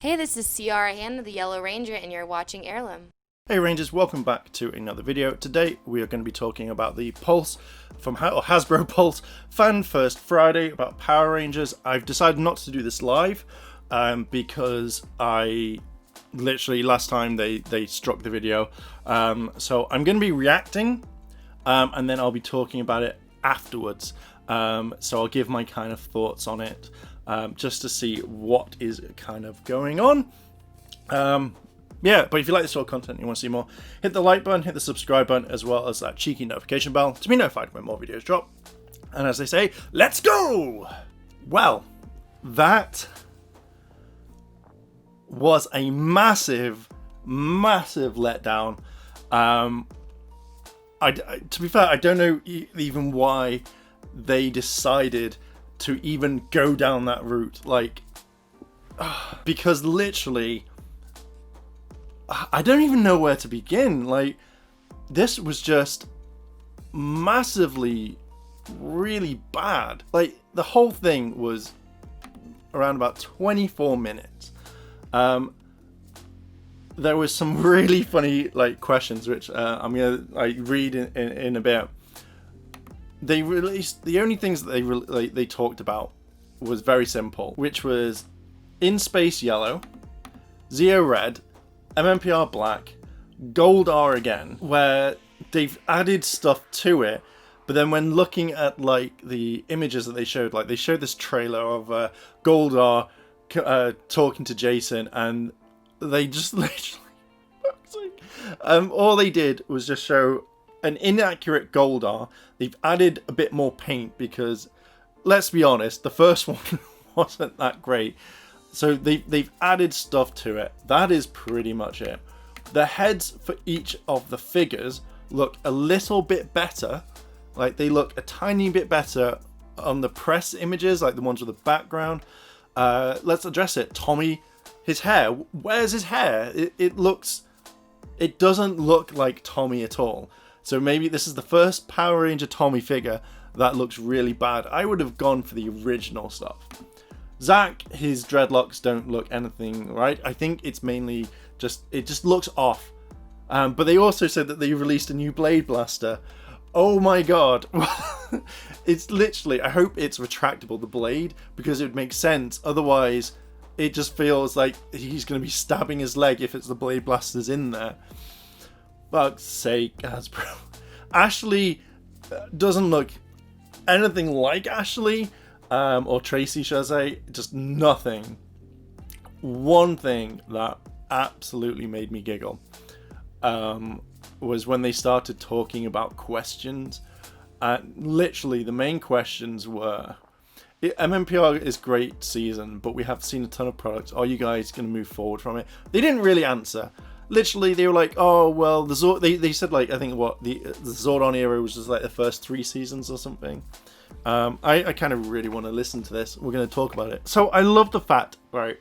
Hey, this is Ciara Hannah, the Yellow Ranger, and you're watching Airlim. Hey Rangers, welcome back to another video. Today we are going to be talking about the Pulse from Hasbro Pulse Fan First Friday about Power Rangers. I've decided not to do this live because I literally last time they struck the video. So I'm going to be reacting and then I'll be talking about it afterwards. So I'll give my kind of thoughts on it just to see what is kind of going on. Yeah, but if you like this sort of content and you want to see more, hit the like button, hit the subscribe button, as well as that cheeky notification bell to be notified when more videos drop. And as they say, let's go! Well, that was a massive, massive letdown. To be fair, I don't know even why they decided to even go down that route. Like, because literally, I don't even know where to begin. Like, this was just massively, really bad. Like, the whole thing was around about 24 minutes. There was some really funny questions, which I'm gonna read in a bit. They released the only things that they talked about was very simple, which was In Space Yellow, Zeo Red, MMPR Black, Gold R again, where they've added stuff to it. But then when looking at the images that they showed this trailer of Gold R talking to Jason, and they just literally all they did was just show an inaccurate Gold R. They've added a bit more paint because, let's be honest, the first one wasn't that great. So they've added stuff to it. That is pretty much it. The heads for each of the figures look a little bit better. Like, they look a tiny bit better on the press images, like the ones with the background. Let's address it. Tommy, his hair. Where's his hair? It doesn't look like Tommy at all. So maybe this is the first Power Ranger Tommy figure that looks really bad. I would have gone for the original stuff. Zach, his dreadlocks don't look anything right. I think it's mainly it just looks off. But they also said that they released a new Blade Blaster. Oh my god. It's literally, I hope it's retractable, the blade, because it would make sense. Otherwise, it just feels like he's going to be stabbing his leg if it's the Blade Blasters in there. Fuck's sake, Hasbro. Ashley doesn't look anything like Ashley. Or Tracy, should I say, just nothing. One thing that absolutely made me giggle was when they started talking about questions. Literally, the main questions were, MMPR is great season, but we have seen a ton of products. Are you guys going to move forward from it? They didn't really answer. Literally, they were like, oh, well, they said, I think the Zordon era was just the first 3 seasons or something. I kind of really want to listen to this. We're going to talk about it. So I love the fact, right,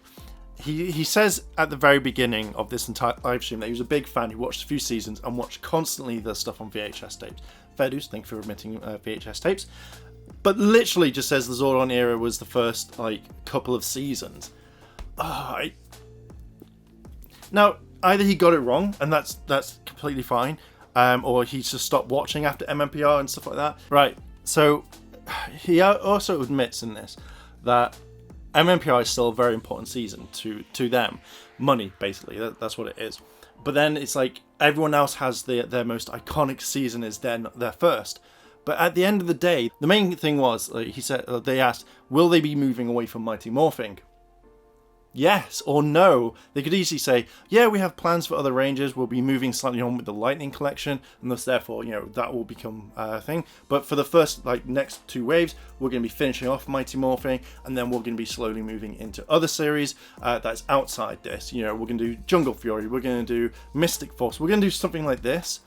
he says at the very beginning of this entire live stream that he was a big fan. He watched a few seasons and watched constantly the stuff on VHS tapes. Fair dues, thank you for admitting VHS tapes. But literally just says the Zordon era was the first couple of seasons. Now, either he got it wrong, and that's completely fine, or he just stopped watching after MMPR and stuff like that. Right, so he also admits in this that MMPR is still a very important season to them. Money, basically, that's what it is. But then it's like everyone else has their most iconic season is their first. But at the end of the day, the main thing was, he said, they asked, will they be moving away from Mighty Morphing? Yes or no. They could easily say, yeah, we have plans for other Rangers. We'll be moving slightly on with the Lightning Collection, and thus, therefore, that will become a thing. But for the first, next 2 waves, we're going to be finishing off Mighty Morphing, and then we're going to be slowly moving into other series that's outside this. We're going to do Jungle Fury. We're going to do Mystic Force. We're going to do something like this.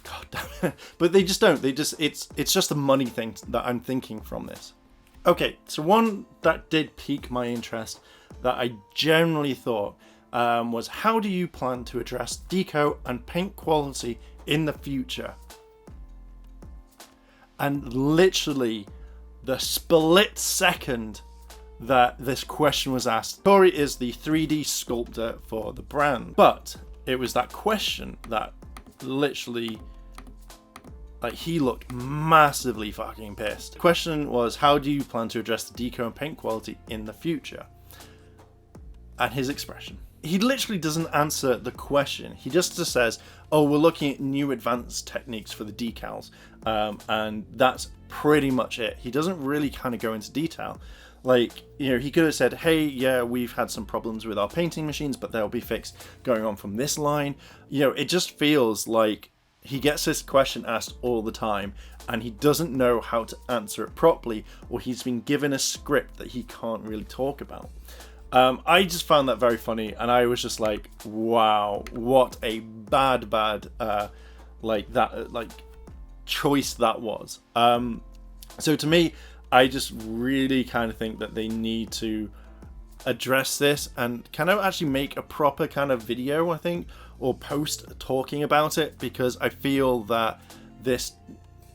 God damn it. But they just don't. It's just a money thing that I'm thinking from this. Okay, so one that did pique my interest that I generally thought was, how do you plan to address deco and paint quality in the future? And literally the split second that this question was asked. Corey is the 3D sculptor for the brand, but it was that question that literally, like, he looked massively fucking pissed. The question was, how do you plan to address the deco and paint quality in the future? And his expression. He literally doesn't answer the question. He just says, oh, we're looking at new advanced techniques for the decals. And that's pretty much it. He doesn't really kind of go into detail. Like, you know, he could have said, hey, yeah, we've had some problems with our painting machines, but they'll be fixed going on from this line. You know, it just feels like he gets this question asked all the time and he doesn't know how to answer it properly, or he's been given a script that he can't really talk about. I just found that very funny, and I was just like, wow, what a bad choice that was. So to me, I just really kind of think that they need to address this and kind of actually make a proper kind of video, I think, or post talking about it, because I feel that this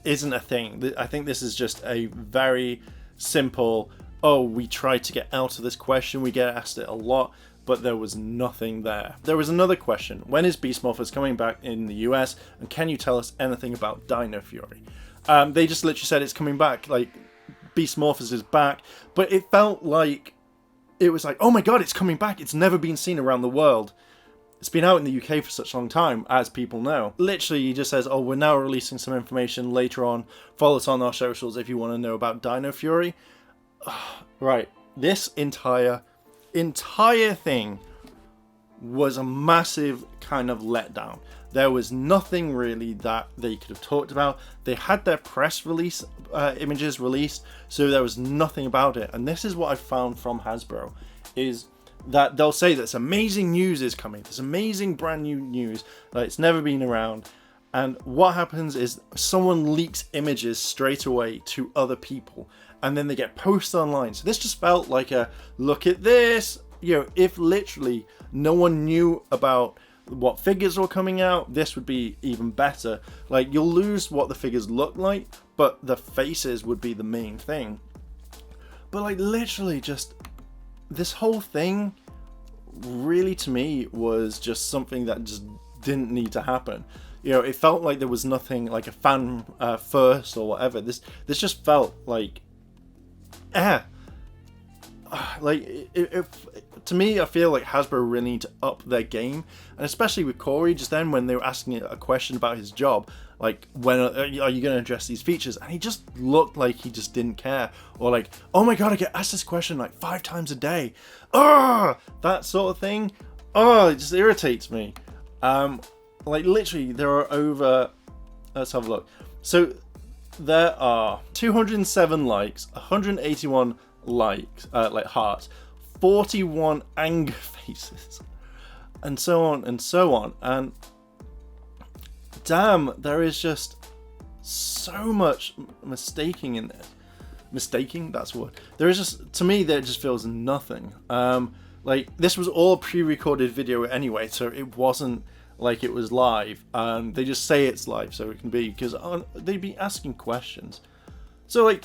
isn't a thing. I think this is just a very simple, oh, we tried to get out of this question, we get asked it a lot, but there was nothing there. There was another question. When is Beast Morphers coming back in the US, and can you tell us anything about Dino Fury? They just literally said it's coming back, like, Beast Morphers is back, but it felt like, it was like, oh my god, it's coming back, it's never been seen around the world. It's been out in the UK for such a long time, as people know. Literally, he just says, oh, we're now releasing some information later on, follow us on our socials if you want to know about Dino Fury. Right, this entire thing was a massive kind of letdown. There was nothing really that they could have talked about. They had their press release images released, so there was nothing about it. And this is what I found from Hasbro, is that they'll say this amazing news is coming, this amazing brand new news that it's never been around. And what happens is someone leaks images straight away to other people, and then they get posted online. So this just felt like a, look at this. You know, if literally no one knew about what figures were coming out, this would be even better. Like, you'll lose what the figures look like, but the faces would be the main thing. But like, literally just this whole thing really, to me, was just something that just didn't need to happen. You know, it felt like there was nothing like a fan first or whatever. This just felt like, like, to me, I feel like Hasbro really need to up their game, and especially with Corey just then when they were asking a question about his job, like, when are you going to address these features, and he just looked like he just didn't care, or like, oh my god, I get asked this question like 5 times a day, that sort of thing. It just irritates me. Like, literally, there are over, let's have a look. So there are 207 likes, 181 likes, like hearts, 41 anger faces, and so on and so on. And damn, there is just so much mistaking in there. Mistaking, that's a word. There is just, to me, there just feels nothing. Like, this was all pre-recorded video anyway, so it wasn't like it was live. They just say it's live, so it can be, because they'd be asking questions. So like,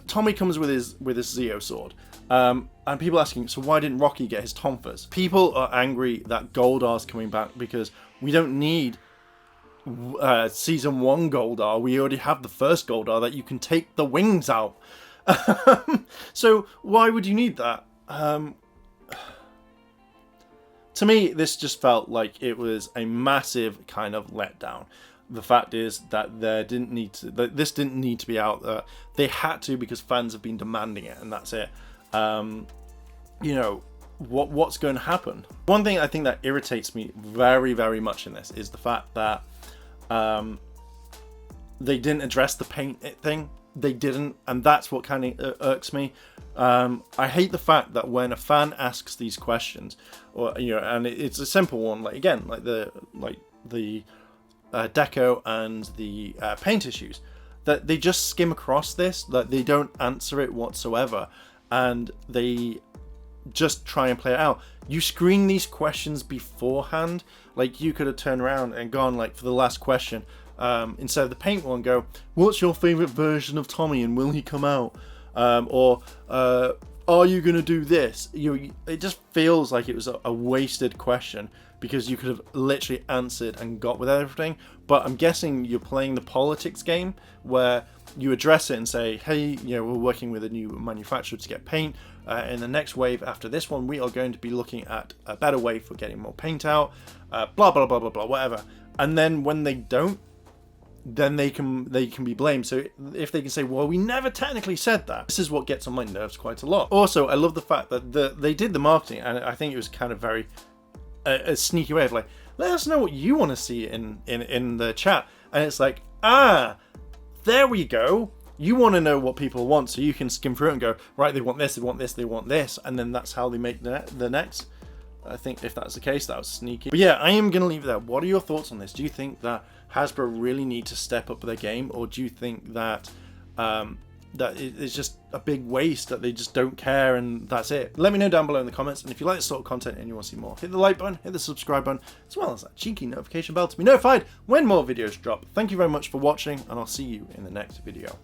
Tommy comes with his Zeo sword, and people asking, so why didn't Rocky get his Tonfas? People are angry that Goldar's coming back because we don't need season 1 Goldar. We already have the first Goldar that you can take the wings out. So why would you need that? To me, this just felt like it was a massive kind of letdown. The fact is that this didn't need to be out there. They had to, because fans have been demanding it, and that's it. You know, what's going to happen? One thing I think that irritates me very, very much in this is the fact that they didn't address the paint thing. They didn't, and that's what kind of irks me. I hate the fact that when a fan asks these questions, or you know, and it's a simple one, like again, like the deco and the paint issues, that they just skim across this, that they don't answer it whatsoever, and they just try and play it out. You screen these questions beforehand. Like, you could have turned around and gone, like, for the last question, instead of the paint one, go, what's your favorite version of Tommy and will he come out? Or are you going to do this? It just feels like it was a wasted question, because you could have literally answered and got with everything. But I'm guessing you're playing the politics game where you address it and say, hey, we're working with a new manufacturer to get paint. In the next wave after this one, we are going to be looking at a better way for getting more paint out, blah, blah, blah, blah, blah, whatever. And then when they don't, then they can be blamed. So if they can say, well, we never technically said that, this is what gets on my nerves quite a lot. Also, I love the fact that they did the marketing, and I think it was kind of very a sneaky way of like, let us know what you want to see in the chat. And it's like, there we go. You want to know what people want, so you can skim through it and go, right, they want this, they want this, they want this, and then that's how they make the next. I think if that's the case, that was sneaky. But yeah, I am going to leave it there. What are your thoughts on this? Do you think that Hasbro really need to step up their game, or do you think that that it's just a big waste, that they just don't care and that's it? Let me know down below in the comments, and if you like this sort of content and you want to see more, hit the like button, hit the subscribe button, as well as that cheeky notification bell to be notified when more videos drop. Thank you very much for watching, and I'll see you in the next video.